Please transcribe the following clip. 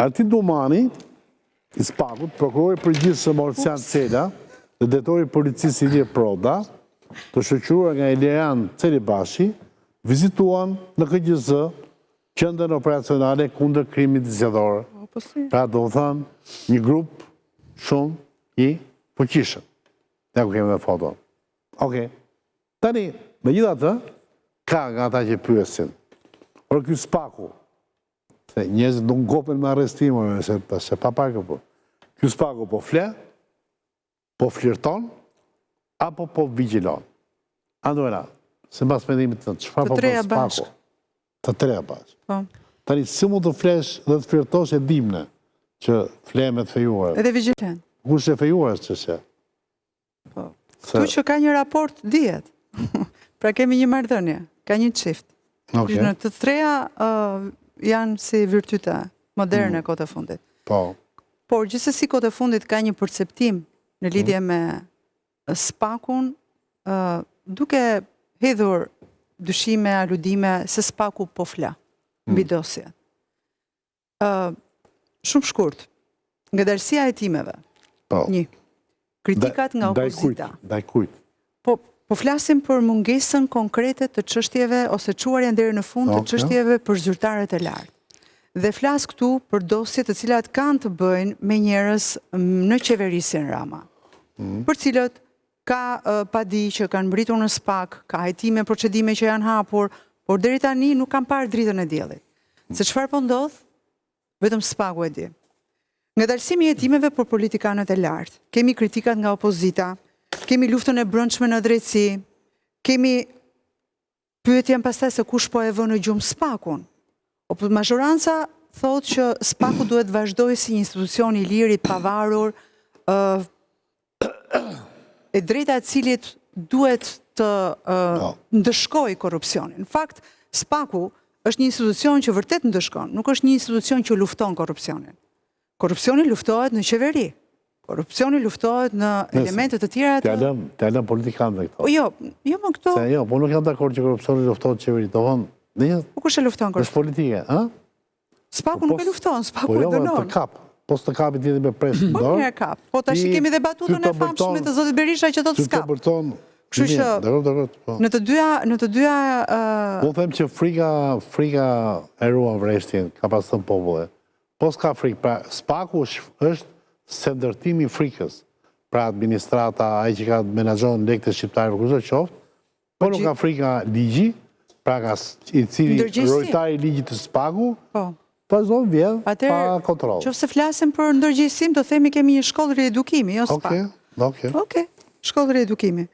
Artin Domani, i Spakut, prokurori përgjithshëm Orsian Cela dhe drejtori i policisë Ilir Proda, të shoqëruar nga Ilerian Celibashi, vizituan në KGZ qendrën operacionale kundër krimit zgjedhor. Pra do të thënë një grup shumë i fuqishëm. Ne ku kemi dhe foto. Okej. Tani, megjithatë, ka nga ata që pyesin. Por ky Spaku, se njerëzit nuk gopen me arrestime, se pa parë po. Ky Spaku po fle, po flirton, apo po vigjilon. Andojna, se mbas mendimit të çfarë po bën Spaku? Të treja bashkë. Tani, si mund të flesh dhe të flirtosh e dimne që fleme të fejuar? Edhe vigjilen. Kush e fejuar është çështja? Tu që ka një raport dihet. Pra kemi një marrëdhënie, ka një çift. Në të treja janë si virtyte moderne kohët e fundit. Po. Por gjithsesi kohët e fundit ka një perceptim në lidhje me Spakun, duke hedhur dyshime, aludime se Spaku po fla mbi dosje. Shumë shkurt. Ngadalësia e timeve. Një. Kritikat nga opozita. Ndaj kujt? Po flasim për mungesën konkrete të çështjeve ose çuarjen deri në fund të çështjeve për zyrtarët e lartë. Dhe flas këtu për dosje të cilat kanë të bëjnë me njerëz në qeverisin Rama. Për cilët ka padi që kanë mbritur në Spak, ka hejtime, procedime që janë hapur, por deri tani nuk kanë parë dritën e diellit. Se çfarë po ndodh? Vetëm Spaku e di. Ngadalësimi i hetimeve për politikanët e lartë. Kemi kritikat nga opozita, kemi luftën e brendshme në drejtësi, kemi pyetjen pastaj se kush po e vë në gjumë Spakun. Majoranca thotë që Spaku duhet vazhdojë si një institucion i lirë, i pavarur, e drejta e cilit duhet të ndëshkojë korrupsionin. Në fakt, Spaku është një institucion që vërtet ndëshkon, nuk është një institucion që lufton korrupsionin. Korrupsioni luftohet në qeveri. Korrupsioni luftohet në elementet të tjera të... Të alëm politikanëve këto. Jo, më këto... Jo, po nuk jam dakord që korrupsioni luftohet në qeveri. Po kush e lufton korrupsionin? Është politike, ha? Spaku nuk e lufton, Spaku e dënon. Po jo, të kap. Po së të kapit jeti me presë në dorë. Po një kap. Po tash kemi dhe batutën e famshme të zotit Berisha që do të skap. Kështu që në të dyja... Po them që frika e ruan vreshtin, ka pas thënë populli. Po s'ka frikë, pra Spaku është sendërtimi frikës, pra administrata, ai që ka menaxhon lekët e shqiptarëve kurse qoftë, po nuk ka frikë ligji, pra ka i cili rojtari i ligjit të Spaku, vazhdon vjedh pa kontroll. Qofse flasim për ndërgjegjësim, do themi kemi një shkollë riedukimi, jo Spaku. Okej. Shkollë riedukimi.